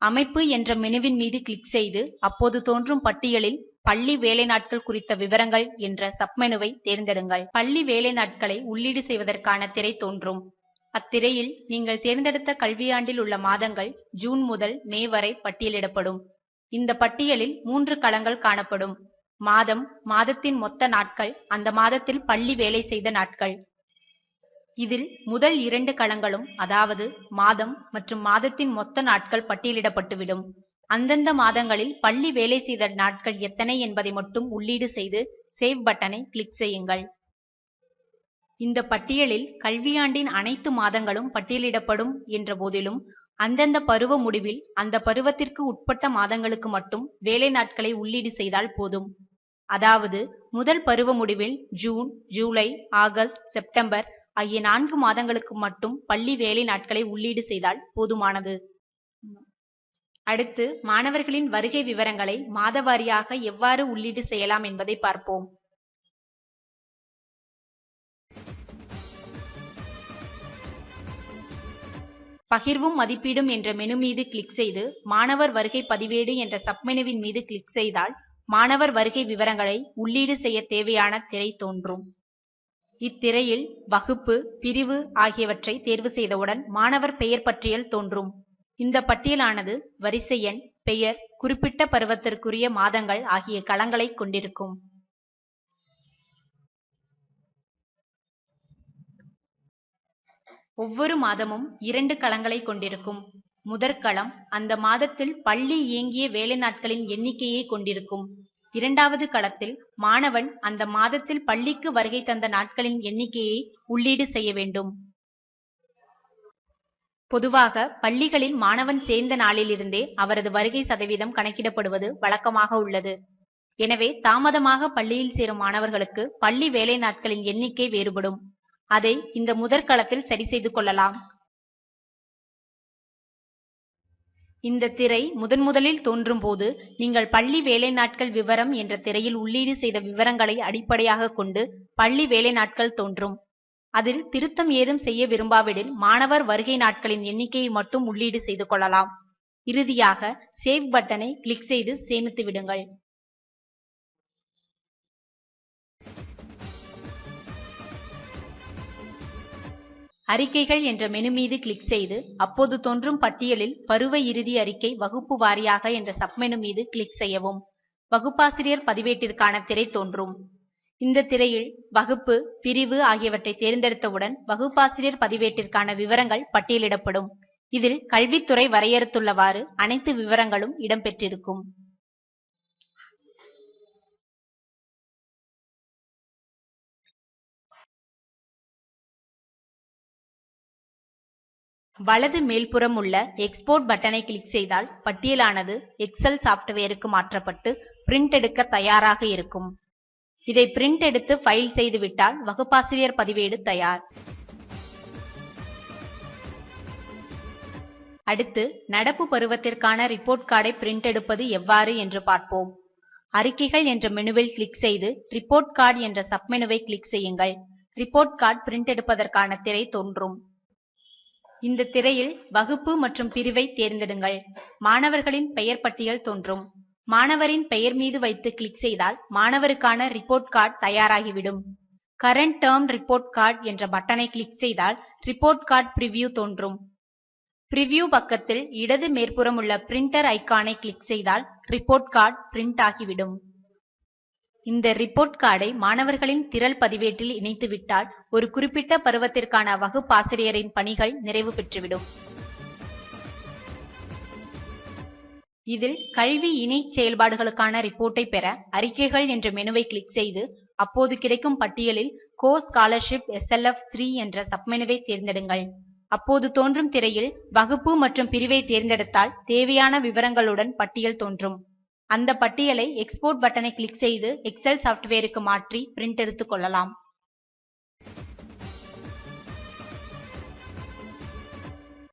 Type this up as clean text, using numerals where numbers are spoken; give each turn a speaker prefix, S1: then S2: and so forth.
S1: அமைப்பு என்ற மெனுவின் மீது கிளிக் செய்து அப்போது தோன்றும் பட்டியலில் பள்ளி வேலை நாட்கள் குறித்த விவரங்கள் என்ற சப்மெனுவை தேர்ந்தெடுங்கள். பள்ளி வேலை நாட்களை உள்ளீடு செய்வதற்கான திரை தோன்றும். அத்திரையில் நீங்கள் தேர்ந்தெடுத்த கல்வியாண்டில் உள்ள மாதங்கள் ஜூன் முதல் மே வரை பட்டியலிடப்படும். இந்த பட்டியலில் 3 களங்கள் காணப்படும். மாதம், மாதத்தின் மொத்த நாட்கள், அந்த மாதத்தில் பள்ளி வேலை செய்த நாட்கள். இதில் முதல் 2 களங்களும், அதாவது மாதம் மற்றும் மாதத்தின் மொத்த நாட்கள் பட்டியலிடப்பட்டுவிடும். அந்தந்த மாதங்களில் பள்ளி வேலை செய்த நாட்கள் எத்தனை என்பதை மட்டும் உள்ளீடு செய்து சேவ் பட்டனை கிளிக் செய்யுங்கள். இந்த பட்டியலில் கல்வியாண்டின் அனைத்து மாதங்களும் பட்டியலிடப்படும் என்ற போதிலும் அந்தந்த பருவ முடிவில் அந்த பருவத்திற்கு உட்பட்ட மாதங்களுக்கு மட்டும் வேலை நாட்களை உள்ளீடு செய்தால் போதும். அதாவது முதல் பருவ முடிவில் ஜூன், ஜூலை, ஆகஸ்ட், செப்டம்பர் ஆகிய 4 மாதங்களுக்கு மட்டும் பள்ளி வேலை நாட்களை உள்ளீடு செய்தால் போதுமானது. அடுத்து மாணவர்களின் வருகை விவரங்களை மாதவாரியாக எவ்வாறு உள்ளீடு செய்யலாம் என்பதை பார்ப்போம். பகிர்வும் மதிப்பீடும் என்ற மெனு மீது கிளிக் செய்து மாணவர் வருகை பதிவேடு என்ற சப்மெனுவின் மீது கிளிக் செய்தால் மாணவர் வருகை விவரங்களை உள்ளீடு செய்ய தேவையான திரை தோன்றும். இத்திரையில் வகுப்பு, பிரிவு ஆகியவற்றை தேர்வு செய்தவுடன் மாணவர் பெயர் பட்டியல் தோன்றும். இந்த பட்டியலானது வரிசை எண், பெயர், குறிப்பிட்ட பருவத்திற்குரிய மாதங்கள் ஆகிய களங்களை கொண்டிருக்கும். ஒவ்வொரு மாதமும் 2 களங்களை கொண்டிருக்கும். முதற்களம் அந்த மாதத்தில் பள்ளி இயங்கிய வேலை நாட்களின் எண்ணிக்கையை கொண்டிருக்கும். இரண்டாவது களத்தில் மாணவன் அந்த மாதத்தில் பள்ளிக்கு வருகை தந்த நாட்களின் எண்ணிக்கையை உள்ளீடு செய்ய வேண்டும். பொதுவாக பள்ளிகளில் மாணவன் சேர்ந்த நாளிலிருந்தே அவரது வருகை சதவீதம் கணக்கிடப்படுவது வழக்கமாக உள்ளது. எனவே தாமதமாக பள்ளியில் சேரும் மாணவர்களுக்கு பள்ளி வேலை நாட்களின் எண்ணிக்கை வேறுபடும். அதை இந்த முதற்களத்தில் சரி செய்து கொள்ளலாம். இந்த திரை முதலில் தோன்றும் போது நீங்கள் பள்ளி வேலை நாட்கள் விவரம் என்ற திரையில் உள்ளீடு செய்த விவரங்களை அடிப்படையாக கொண்டு பள்ளி வேலை நாட்கள் தோன்றும். அதில் திருத்தம் ஏதும் செய்ய விரும்பாவிடில் மாணவர் வருகை நாட்களின் எண்ணிக்கையை மட்டும் உள்ளீடு செய்து கொள்ளலாம். இறுதியாக சேவ் பட்டனை கிளிக் செய்து சேமித்து விடுங்கள். அறிக்கைகள் என்ற மெனு மீது கிளிக் செய்து அப்போது தோன்றும் பட்டியலில் பருவ இறுதி அறிக்கை வகுப்பு வாரியாக என்ற சப்மெனு மீது கிளிக் செய்யவும். வகுப்பாசிரியர் பதிவேட்டிற்கான திரை தோன்றும். இந்த திரையில் வகுப்பு, பிரிவு ஆகியவற்றை தேர்ந்தெடுத்தவுடன் வகுப்பாசிரியர் பதிவேட்டிற்கான விவரங்கள் பட்டியலிடப்படும். இதில் கல்வித்துறை வரையறுத்துள்ளவாறு அனைத்து விவரங்களும் இடம்பெற்றிருக்கும். வலது மேல்புறம் உள்ள எக்ஸ்போர்ட் பட்டனை கிளிக் செய்தால் பட்டியலானது எக்ஸல் சாப்ட்வேருக்கு மாற்றப்பட்டு பிரிண்ட் எடுக்க தயாராக இருக்கும். இதை பிரிண்ட் எடுத்து ஃபைல் செய்துவிட்டால் வகுப்பாசிரியர் பதிவேடு தயார். அடுத்து நடப்பு பருவத்திற்கான ரிப்போர்ட் கார்டை பிரிண்ட் எடுப்பது எவ்வாறு என்று பார்ப்போம். அறிக்கைகள் என்ற மெனுவில் கிளிக் செய்து ரிப்போர்ட் கார்டு என்ற சப்மெனுவை கிளிக் செய்யுங்கள். ரிப்போர்ட் கார்டு பிரிண்ட் எடுப்பதற்கான திரை தோன்றும். இந்த திரையில் வகுப்பு மற்றும் பிரிவை தேர்ந்தெடுங்கள். மாணவர்களின் பெயர் பட்டியல் தோன்றும். மாணவரின் பெயர் மீது வைத்து கிளிக் செய்தால் மாணவருக்கான ரிப்போர்ட் கார்டு தயாராகிவிடும். கரண்ட் டேர்ம் ரிப்போர்ட் கார்டு என்ற பட்டனை கிளிக் செய்தால் ரிப்போர்ட் கார்டு பிரிவ்யூ தோன்றும். பிரிவ்யூ பக்கத்தில் இடது மேற்புறம் உள்ள பிரிண்டர் ஐகானை கிளிக் செய்தால் ரிப்போர்ட் கார்டு பிரிண்ட் ஆகிவிடும். இந்த ரிப்போர்ட் கார்டை மாணவர்களின் திரள் பதிவேட்டில் இணைத்துவிட்டால் ஒரு குறிப்பிட்ட பருவத்திற்கான வகுப்பாசிரியரின் பணிகள் நிறைவு பெற்றுவிடும். இதில் கல்வி இணை செயல்பாடுகளுக்கான ரிப்போர்ட்டை பெற அறிக்கைகள் என்ற மெனுவை கிளிக் செய்து அப்போது கிடைக்கும் பட்டியலில் கோ ஸ்காலர்ஷிப் SLF 3 என்ற சப்மெனுவை தேர்ந்தெடுங்கள். அப்போது தோன்றும் திரையில் வகுப்பு மற்றும் பிரிவை தேர்ந்தெடுத்தால் தேவையான விவரங்களுடன் பட்டியல் தோன்றும். அந்த பட்டியலை எக்ஸ்போர்ட் பட்டனை கிளிக் செய்து எக்ஸல் சாப்ட்வேருக்கு மாற்றி பிரிண்ட் எடுத்துக் கொள்ளலாம்.